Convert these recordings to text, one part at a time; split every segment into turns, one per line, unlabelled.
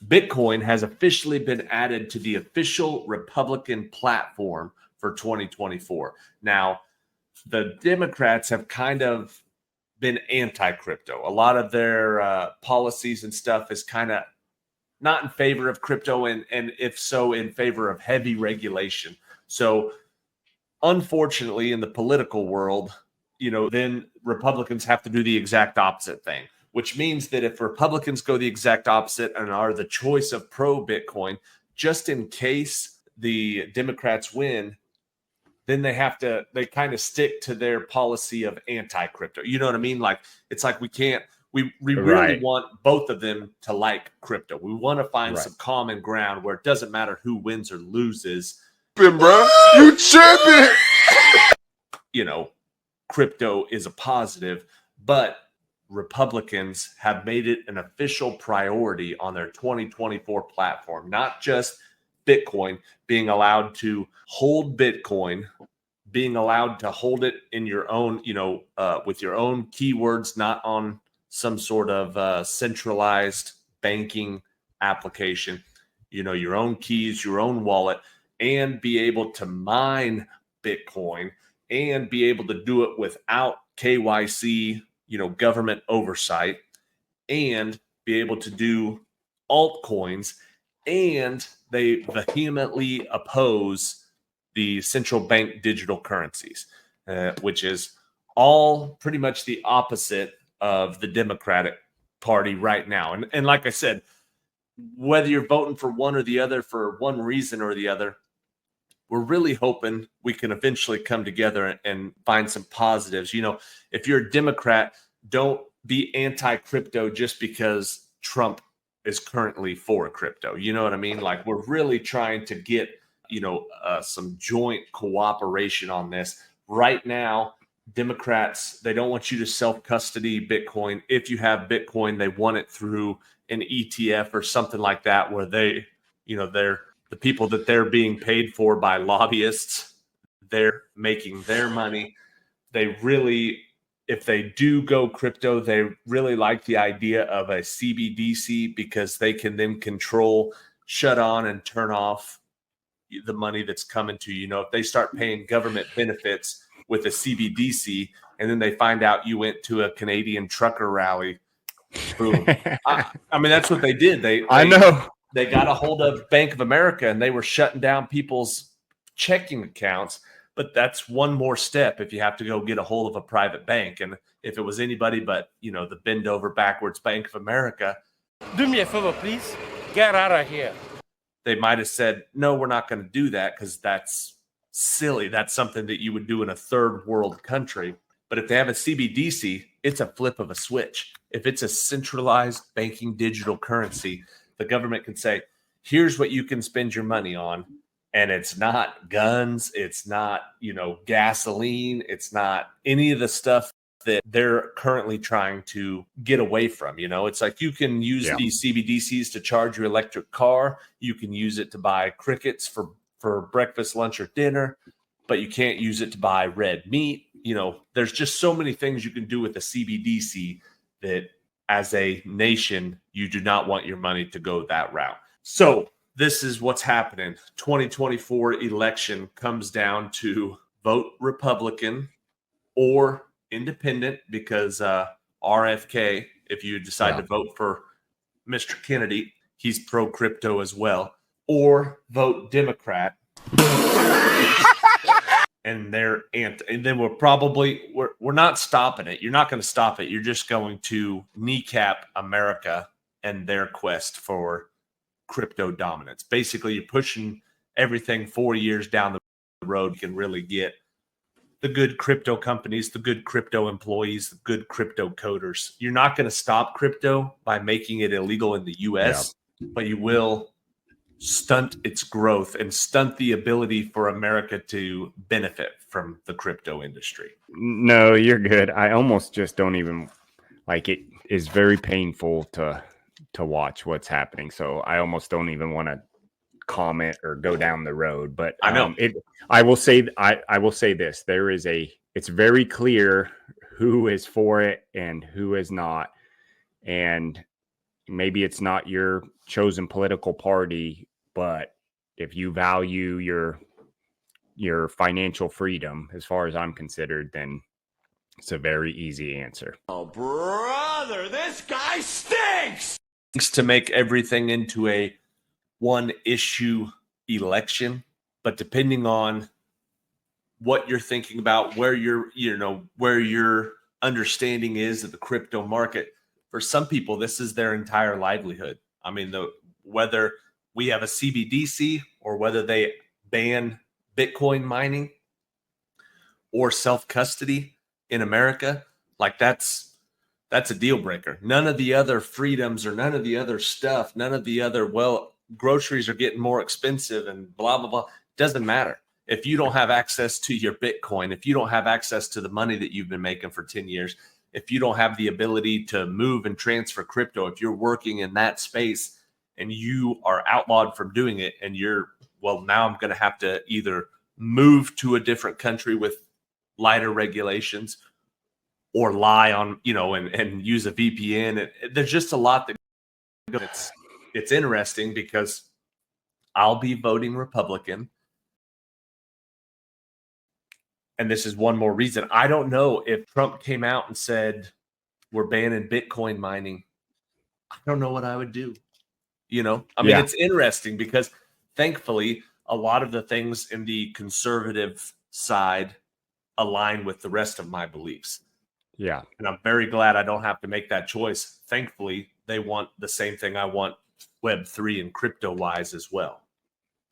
Bitcoin has officially been added to the official Republican platform for 2024. Now, the Democrats have kind of been anti-crypto. A lot of their policies and stuff is kind of not in favor of crypto, and if so, in favor of heavy regulation. So unfortunately, in the political world, then Republicans have to do the exact opposite thing, which means that if Republicans go the exact opposite and are the choice of pro-Bitcoin, just in case the Democrats win, then they kind of stick to their policy of anti-crypto. You know what I mean? Like, it's like we really want both of them to like crypto. We want to find some common ground where it doesn't matter who wins or loses.
Bro, you tripping.
Crypto is a positive, but Republicans have made it an official priority on their 2024 platform, not just Bitcoin, being allowed to hold Bitcoin, being allowed to hold it in your own, with your own keywords, not on some sort of centralized banking application, your own keys, your own wallet, and be able to mine Bitcoin and be able to do it without KYC, government oversight, and be able to do altcoins. And they vehemently oppose the central bank digital currencies, which is all pretty much the opposite of the Democratic Party right now. And like I said, whether you're voting for one or the other for one reason or the other, we're really hoping we can eventually come together and find some positives. If you're a Democrat, don't be anti-crypto just because Trump is currently for crypto. You know what I mean? Like, we're really trying to get, some joint cooperation on this. Right now, Democrats, they don't want you to self-custody Bitcoin. If you have Bitcoin, they want it through an ETF or something like that, where they're the people that they're being paid for by lobbyists. They're making their money. They really, if they do go crypto, they really like the idea of a CBDC because they can then control, shut on, and turn off the money that's coming to you. If they start paying government benefits with a CBDC and then they find out you went to a Canadian trucker rally, boom. I mean, that's what they did.
I know.
They got a hold of Bank of America and they were shutting down people's checking accounts. But that's one more step if you have to go get a hold of a private bank. And if it was anybody but, the bend over backwards Bank of America,
do me a favor, please. Get out of here.
They might have said, no, we're not going to do that because that's silly. That's something that you would do in a third world country. But if they have a CBDC, it's a flip of a switch. If it's a centralized banking digital currency, the government can say, here's what you can spend your money on. And it's not guns. It's not, gasoline. It's not any of the stuff that they're currently trying to get away from. It's like you can use these CBDCs to charge your electric car. You can use it to buy crickets for breakfast, lunch, or dinner, but you can't use it to buy red meat. There's just so many things you can do with a CBDC that as a nation, you do not want your money to go that route. So this is what's happening. 2024 election comes down to vote Republican or independent, because RFK, if you decide to vote for Mr. Kennedy, he's pro-crypto as well, or vote Democrat. And they're anti, and then we're not stopping it. You're not going to stop it. You're just going to kneecap America and their quest for crypto dominance. Basically, you're pushing everything 4 years down the road. You can really get the good crypto companies, the good crypto employees, the good crypto coders. You're not going to stop crypto by making it illegal in the US, but you will stunt its growth and stunt the ability for America to benefit from the crypto industry.
No, you're good. I almost just don't even like it. Is very painful to watch what's happening. So I almost don't even want to comment or go down the road. But
I know
I will say this. It's very clear who is for it and who is not. And maybe it's not your chosen political party, but if you value your financial freedom, as far as I'm considered, then it's a very easy answer.
Oh, brother, this guy stinks!
To make everything into a one issue election, but depending on what you're thinking about, where your understanding is of the crypto market, for some people, this is their entire livelihood. I mean, whether we have a CBDC or whether they ban Bitcoin mining or self-custody in America, like that's a deal breaker. None of the other freedoms or none of the other stuff, none of the other, well, groceries are getting more expensive and blah, blah, blah. Doesn't matter. If you don't have access to your Bitcoin, if you don't have access to the money that you've been making for 10 years, if you don't have the ability to move and transfer crypto, if you're working in that space and you are outlawed from doing it and now I'm going to have to either move to a different country with lighter regulations or lie on, and use a VPN. And there's just a lot that it's interesting because I'll be voting Republican. And this is one more reason. I don't know if Trump came out and said, we're banning Bitcoin mining. I don't know what I would do. I mean, it's interesting because thankfully, a lot of the things in the conservative side align with the rest of my beliefs.
Yeah.
And I'm very glad I don't have to make that choice. Thankfully, they want the same thing I want Web3 and crypto wise as well.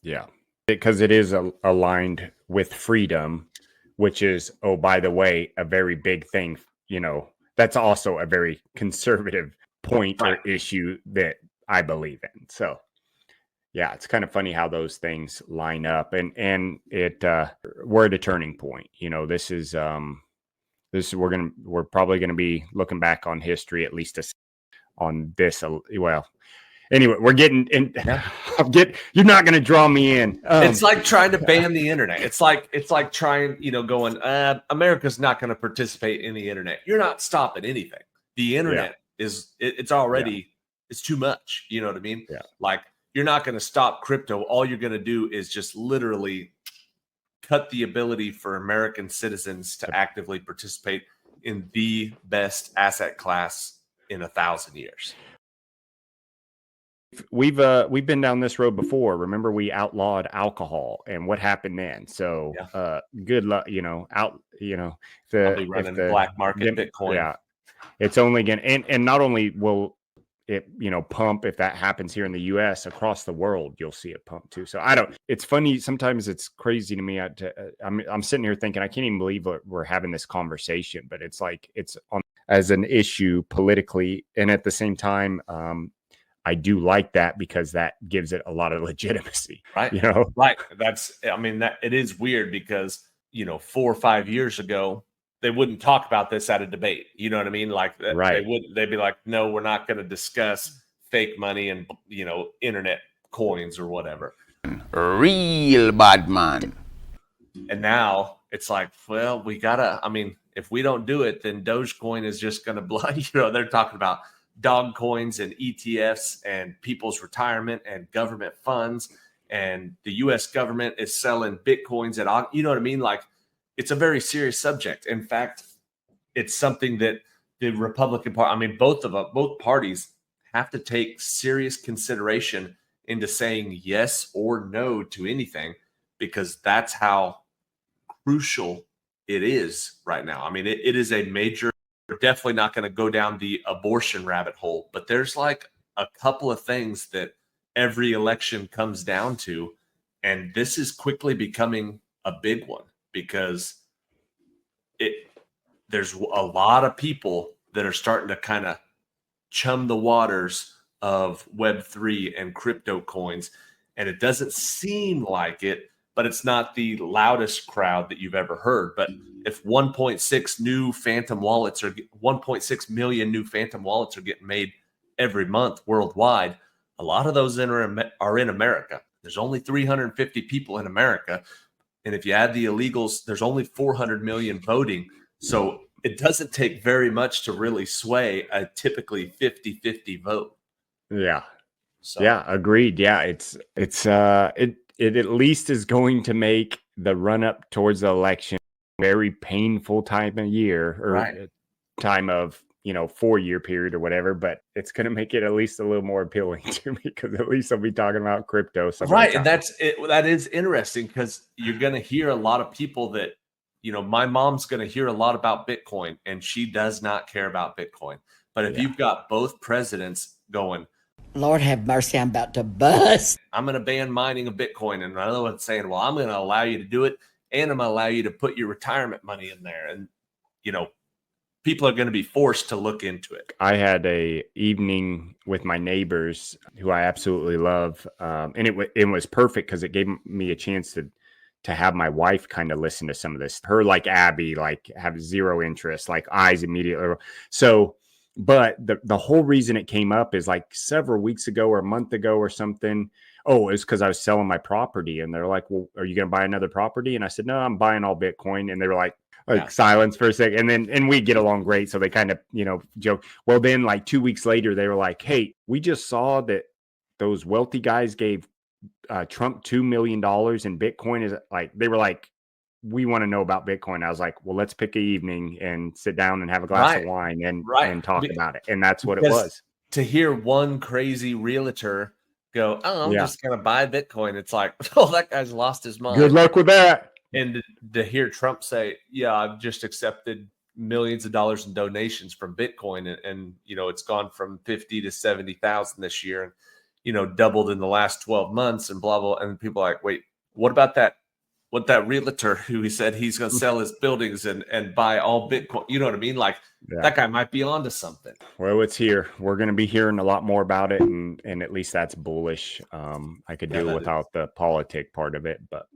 Yeah. Because it is aligned with freedom, which is, oh, by the way, a very big thing. That's also a very conservative point or issue that I believe in. So, yeah, it's kind of funny how those things line up, and we're at a turning point. This is we're probably gonna be looking back on history, at least on this. Well, anyway, we're getting in. You're not gonna draw me in.
It's like trying to ban the internet. It's like trying, going, America's not going to participate in the internet. You're not stopping anything. The internet it's already, it's too much. You know what I mean?
Yeah.
Like, you're not going to stop crypto. All you're going to do is just literally cut the ability for American citizens to actively participate in the best asset class in 1,000 years.
We've been down this road before. Remember, we outlawed alcohol, and what happened then? So, good luck. I'll be running the
black market Bitcoin.
Yeah, it's only going and not only will it pump if that happens here in the U.S. across the world, you'll see it pump too. So it's funny. Sometimes it's crazy to me. I'm sitting here thinking I can't even believe we're having this conversation, but it's like it's on as an issue politically, and at the same time, I do like that because that gives it a lot of legitimacy,
right? Right. That it is weird because 4 or 5 years ago they wouldn't talk about this at a debate. You know what I mean? Like,
right.
They'd be like, no, we're not going to discuss fake money and internet coins or whatever.
Real bad man.
And now it's like, well, we gotta. I mean, if we don't do it, then Dogecoin is just going to blow. They're talking about dog coins and ETFs and people's retirement and government funds, and the U.S. government is selling Bitcoins at, you know what I mean? Like, it's a very serious subject. In fact, it's something that the Republican Party, both parties have to take serious consideration into saying yes or no to anything, because that's how crucial it is right now. I mean, it is a major. We're definitely not going to go down the abortion rabbit hole, but there's like a couple of things that every election comes down to, and this is quickly becoming a big one because there's a lot of people that are starting to kind of chum the waters of Web3 and crypto coins, and it doesn't seem like it, but it's not the loudest crowd that you've ever heard. But if 1.6 new phantom wallets or 1.6 million new phantom wallets are getting made every month worldwide, a lot of those are in America. There's only 350 people in America. And if you add the illegals, there's only 400 million voting. So it doesn't take very much to really sway a typically 50-50 vote.
Yeah.
So
Yeah, agreed. Yeah, it at least is going to make the run up towards the election very painful time of year, or
right.
time of 4-year period or whatever, but it's going to make it at least a little more appealing to me, because at least I'll be talking about crypto some of the
Right, and
time.
that's it. That is interesting because you're going to hear a lot of people that, my mom's going to hear a lot about Bitcoin, and she does not care about Bitcoin. But if
Yeah.
you've got both presidents going,
Lord have mercy, I'm about to bust.
I'm going to ban mining of Bitcoin, and another one saying, well, I'm going to allow you to do it, and I'm going to allow you to put your retirement money in there, and people are going to be forced to look into it.
I had a evening with my neighbors who I absolutely love, and it was perfect because it gave me a chance to have my wife kind of listen to some of this. Her, like Abby, like have zero interest, like eyes immediately. So, but the whole reason it came up is like several weeks ago or a month ago or something. Oh, it's because I was selling my property, and they're like, "Well, are you going to buy another property?" And I said, "No, I'm buying all Bitcoin." And they were like
Yeah.
silence for a second, and we get along great, so they kind of joke. Well, then like 2 weeks later, they were like, "Hey, we just saw that those wealthy guys gave Trump $2 million in Bitcoin." Is like, they were like, "We want to know about Bitcoin." I was like, "Well, let's pick an evening and sit down and have a glass of wine and talk about it." And that's what it
Because
was.
to hear one crazy realtor go, "Oh, I'm
Yeah.
just going to buy Bitcoin," it's like, oh, that guy's lost his mind.
Good luck with that.
And to hear Trump say, "Yeah, I've just accepted millions of dollars in donations from Bitcoin, and it's gone from 50 to 70,000 this year, and doubled in the last 12 months, and blah blah." And people are like, "Wait, what about that? What that realtor who he said he's going to sell his buildings and buy all Bitcoin?" You know what I mean? Like
Yeah.
that guy might be onto something.
Well, it's here. We're going to be hearing a lot more about it, and at least that's bullish. I could
Yeah,
do
that is.
without the politic part of it, but